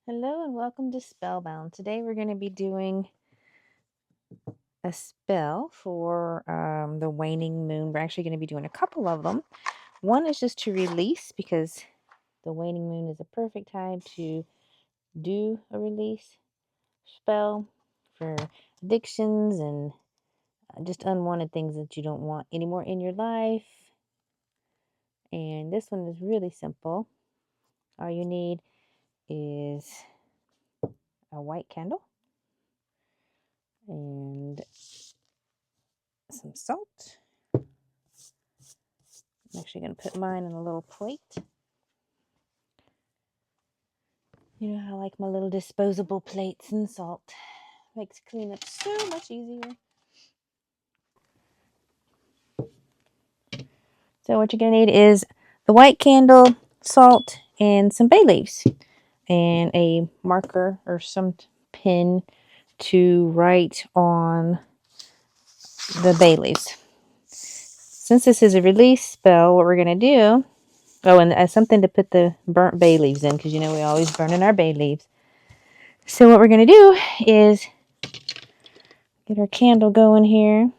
Hello and welcome to Spellbound. Today we're going to be doing a spell for the waning moon. We're actually going to be doing a couple of them. One is just to release, because the waning moon is a perfect time to do a release spell for addictions and just unwanted things that you don't want anymore in your life. And this one is really simple. All you need is a white candle and some salt. I'm actually going to put mine in a little plate. You know how I like my little disposable plates and salt. Makes cleanup so much easier. So what you're going to need is the white candle, salt, and some bay leaves. And a marker or some pen to write on the bay leaves. Since this is a release spell, what we're going to do... Oh, and something to put the burnt bay leaves in, because you know we always burn in our bay leaves. So what we're going to do is get our candle going here.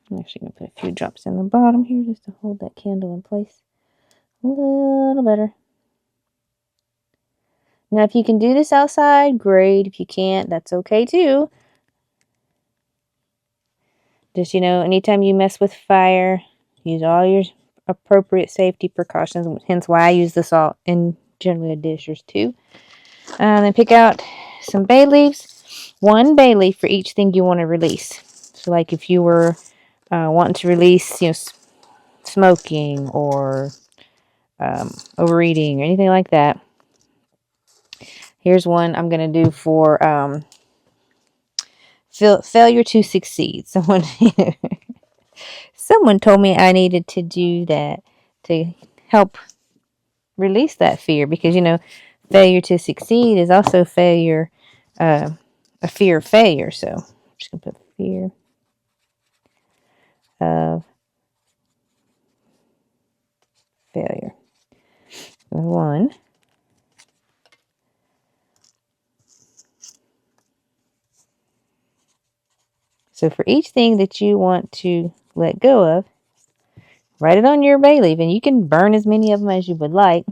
I'm actually going to put a few drops in the bottom here just to hold that candle in place a little better. Now, if you can do this outside, great. If you can't, that's okay too. Just, you know, anytime you mess with fire, use all your appropriate safety precautions, hence why I use the salt and generally a dishers too. Then pick out some bay leaves, one bay leaf for each thing you want to release. So like if you were wanting to release, you know, smoking or overeating or anything like that. Here's one I'm going to do for failure to succeed. Someone told me I needed to do that to help release that fear, because, you know, failure to succeed is also failure, a fear of failure. So I'm just going to put fear of failure. One. So for each thing that you want to let go of, write it on your bay leaf, and you can burn as many of them as you would like.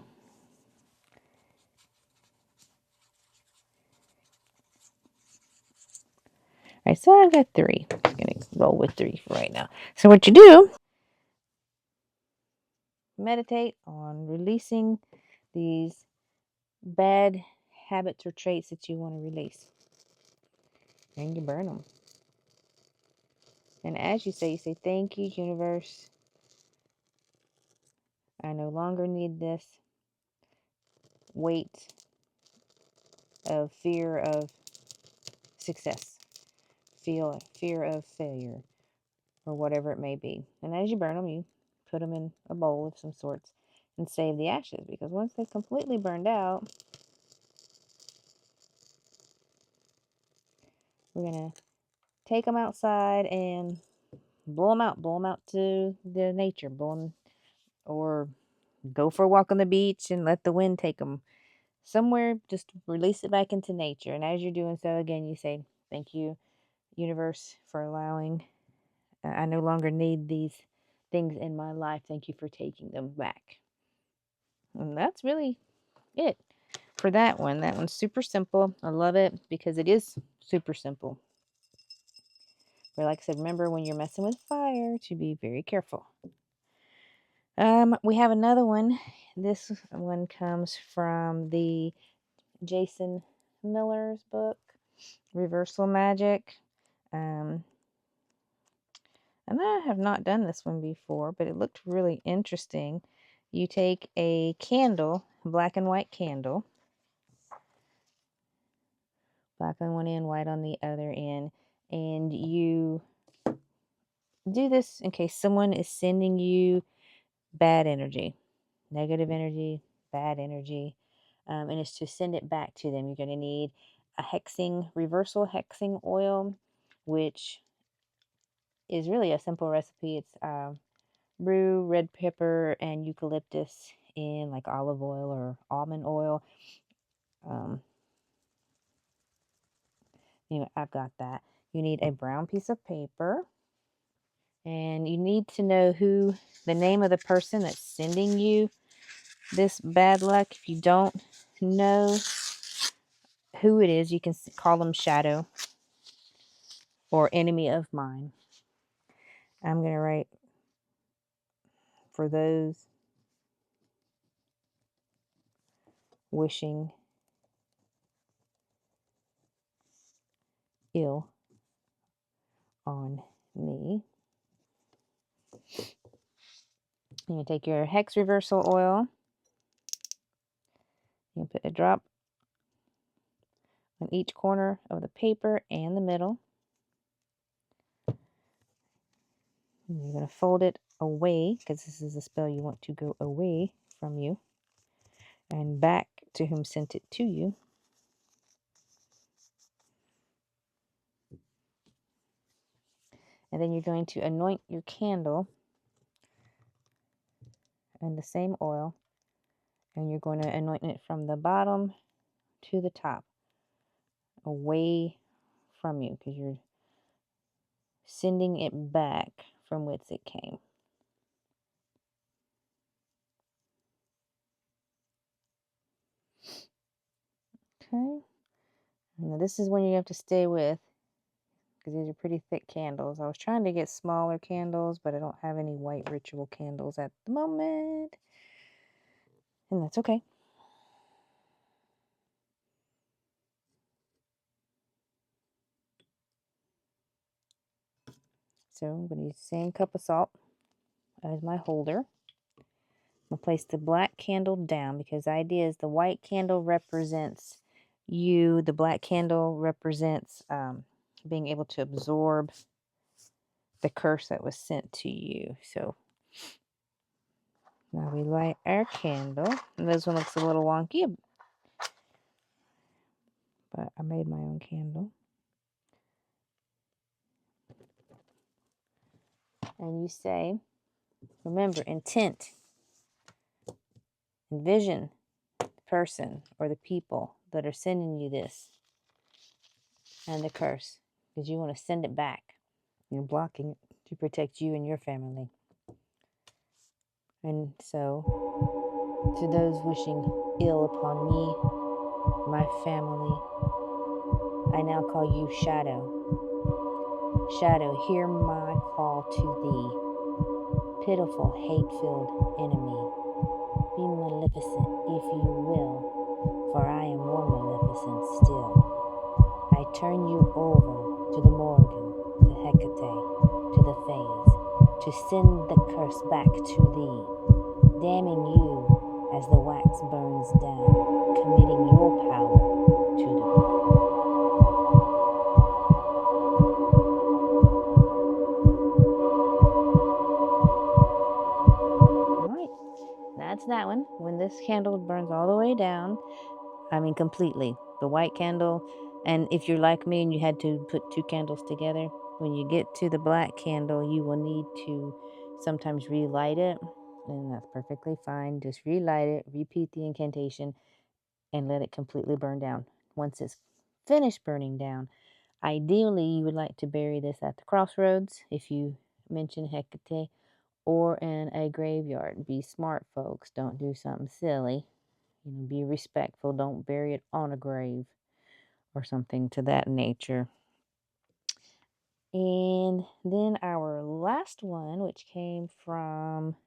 All right, so I've got 3. I'm going to roll with 3 for right now. So what you do, meditate on releasing these bad habits or traits that you want to release. And you burn them. And as you say, thank you, universe. I no longer need this weight of fear of success, fear of failure, or whatever it may be. And as you burn them, you put them in a bowl of some sorts and save the ashes, because once they've completely burned out, we're going to take them outside and blow them out to the nature, blow them, or go for a walk on the beach and let the wind take them somewhere. Just release it back into nature. And as you're doing so, again, you say, thank you, universe, for allowing, I no longer need these things in my life. Thank you for taking them back. And that's really it for that one. That one's super simple. I love it because it is super simple. But like I said, remember when you're messing with fire to be very careful. We have another one. This one comes from the Jason Miller's book, Reversal Magic. And I have not done this one before, but it looked really interesting. You take a candle, black and white candle, black on one end, white on the other end, and you do this in case someone is sending you bad energy, negative energy, bad energy, and it's to send it back to them. You're going to need a reversal hexing oil, which is really a simple recipe. It's rue, red pepper, and eucalyptus in like olive oil or almond oil. Anyway, I've got that. You need a brown piece of paper, and you need to know the name of the person that's sending you this bad luck. If you don't know who it is, you can call them shadow or enemy of mine. I'm going to write for those wishing ill on me. You take your hex reversal oil. You put a drop on each corner of the paper and the middle. And you're going to fold it away, because this is a spell you want to go away from you and back to whom sent it to you. And then you're going to anoint your candle in the same oil, and you're going to anoint it from the bottom to the top, away from you, because you're sending it back from whence it came. Okay. Now this is one you have to stay with, because these are pretty thick candles. I was trying to get smaller candles, but I don't have any white ritual candles at the moment. And that's okay. So I'm going to use the same cup of salt as my holder. I'm going to place the black candle down, because the idea is the white candle represents you. The black candle represents being able to absorb the curse that was sent to you. So now we light our candle. And this one looks a little wonky, but I made my own candle. And you say, remember, intent, envision the person or the people that are sending you this and the curse, because you want to send it back. You're blocking it to protect you and your family. And so, to those wishing ill upon me, my family, I now call you Shadow. Shadow, hear my call to thee, pitiful, hate-filled enemy. Be maleficent, if you will, for I am more maleficent still. I turn you over to the Morgan, to Hecate, to to send the curse back to thee, damning you as the wax burns down, committing your power to the ground. Alright, that's that one. When this candle burns all the way down, I mean completely, the white candle, and if you're like me and you had to put two candles together, when you get to the black candle, you will need to sometimes relight it, and that's perfectly fine. Just relight it, repeat the incantation, and let it completely burn down. Once it's finished burning down, ideally you would like to bury this at the crossroads if you mention Hecate, or in a graveyard. Be smart, folks. Don't do something silly. Be respectful. Don't bury it on a grave or something to that nature. And then our last one, which came from,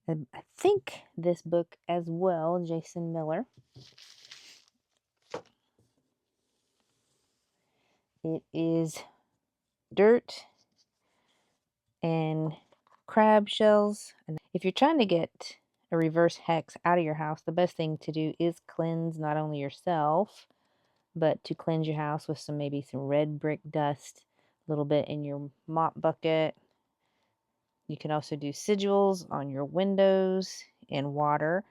I think, this book as well, Jason Miller. It is Dirt and Crab Shells. And if you're trying to get a reverse hex out of your house, the best thing to do is cleanse not only yourself, but to cleanse your house with maybe some red brick dust, a little bit in your mop bucket. You can also do sigils on your windows in water,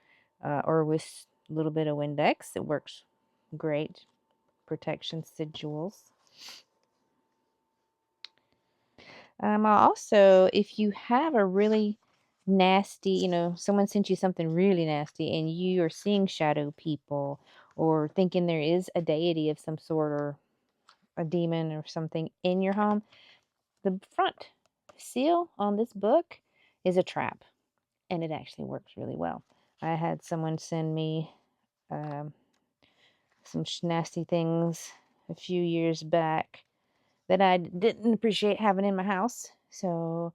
or with a little bit of Windex. It works great. Protection sigils. Also, if you have a really nasty, someone sent you something really nasty and you are seeing shadow people or thinking there is a deity of some sort or a demon or something in your home, the front seal on this book is a trap, and it actually works really well. I had someone send me some nasty things a few years back that I didn't appreciate having in my house. So,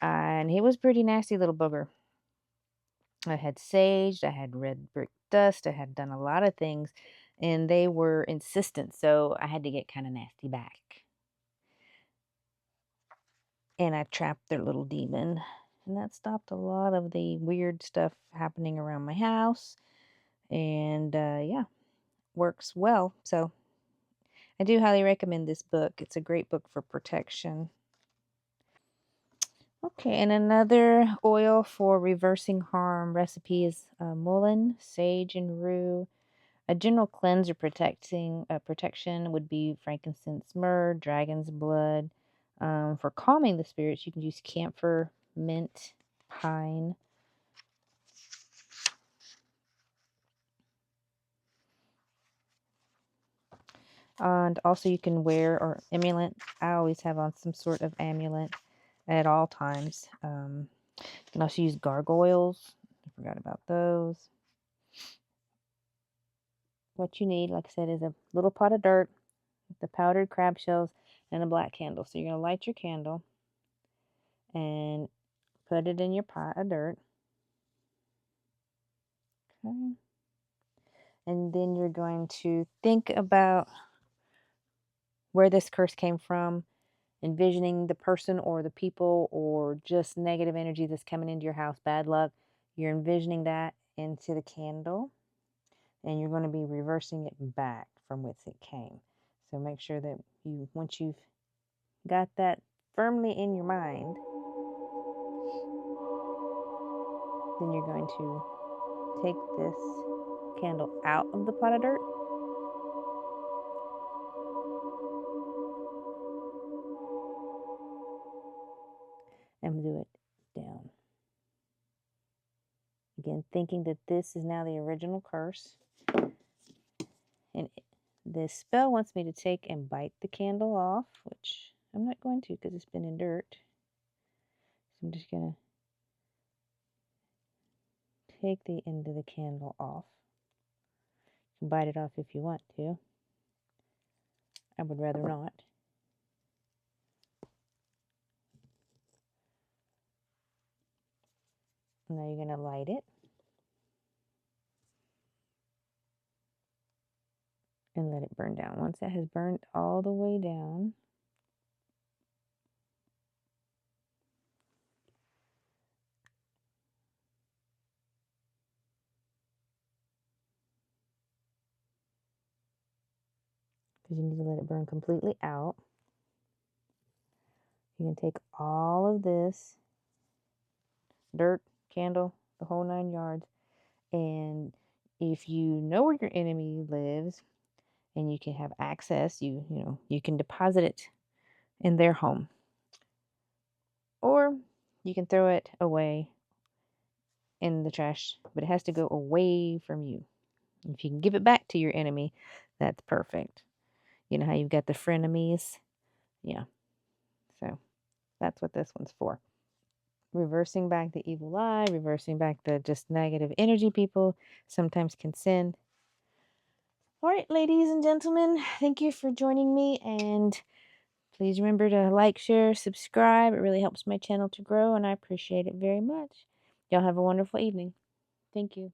and he was a pretty nasty little booger. I had saged, I had red brick dust, I had done a lot of things, and they were insistent. So I had to get kind of nasty back. And I trapped their little demon. And that stopped a lot of the weird stuff happening around my house. And yeah, works well. So I do highly recommend this book. It's a great book for protection. Okay, and another oil for reversing harm recipe is mullein, sage, and rue. A general cleanser protection would be frankincense, myrrh, dragon's blood. For calming the spirits, you can use camphor, mint, pine. And also you can wear or amulet. I always have on some sort of amulet at all times. You can also use gargoyles. I forgot about those. What you need, like I said, is a little pot of dirt, the powdered crab shells, and a black candle. So you're going to light your candle and put it in your pot of dirt. Okay. And then you're going to think about where this curse came from, envisioning the person or the people or just negative energy that's coming into your house, bad luck. You're envisioning that into the candle, and you're going to be reversing it back from whence it came. So make sure that once you've got that firmly in your mind, then you're going to take this candle out of the pot of dirt and do it down. Again, thinking that this is now the original curse. And this spell wants me to take and bite the candle off, which I'm not going to because it's been in dirt. So I'm just going to take the end of the candle off. You can bite it off if you want to. I would rather not. Now you're going to light it. And let it burn down. Once that has burned all the way down, because you need to let it burn completely out. You can take all of this dirt, candle, the whole 9 yards, and if you know where your enemy lives and you can have access, you can deposit it in their home, or you can throw it away in the trash, but it has to go away from you. If you can give it back to your enemy, that's perfect. You know how you've got the frenemies? Yeah. So that's what this one's for. Reversing back the evil eye, reversing back the just negative energy people sometimes can send. All right, ladies and gentlemen, thank you for joining me, and please remember to like, share, subscribe. It really helps my channel to grow, and I appreciate it very much. Y'all have a wonderful evening. Thank you.